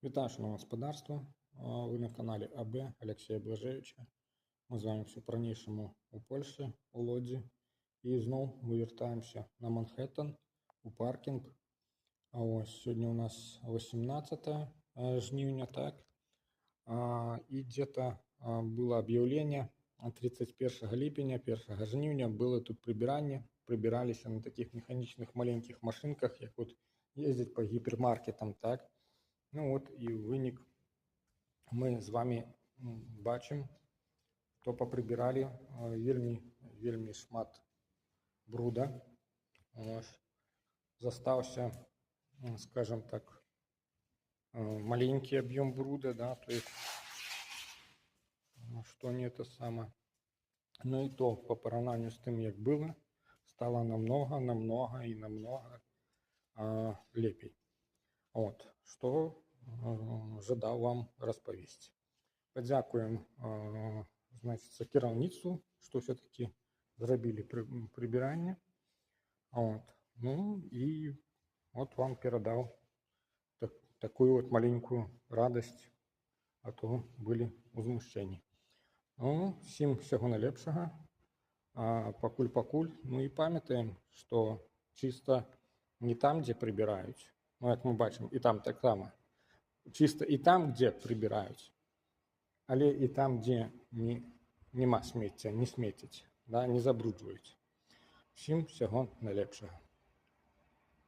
Вітаю, шановне господарство. Ви на каналі АБ Олексія Блажевича. Ми з вами все по-ранішому у Польщі, у Лодзі. І знову ми вертаємося на Манхеттен, у паркінг. Ось сьогодні у нас 18 жнивня, так? І где-то було об'явлення 31 липня, 1 жнивня було тут прибирання. Прибиралися на таких механічних маленьких машинках, як от їздять по гіпермаркетам, так? Ну от і винік ми з вами бачимо, то поприбирали вельми шмат бруда. Ось. Застався, скажем так, маленький объем бруда, да, то есть, что не это самое. Ну и то, по поравнанию с тем, як было, стало намного лепей. От, що жадав вам розповісти. Подякуємо, значить, керівництву, що все-таки зробили прибирання. От. Ну і от вам передав таку от маленькую радость, а то були возмущені. Ну, всім всього найлепшого. Пакуль. Ну і пам'ятаємо, що чисто не там, де прибирають, ну, як ми бачимо, і там так само. Чисто і там, де прибирають, але і там, де нема сміття, не смітять, да, не забруджують. Всім всього найлепшого.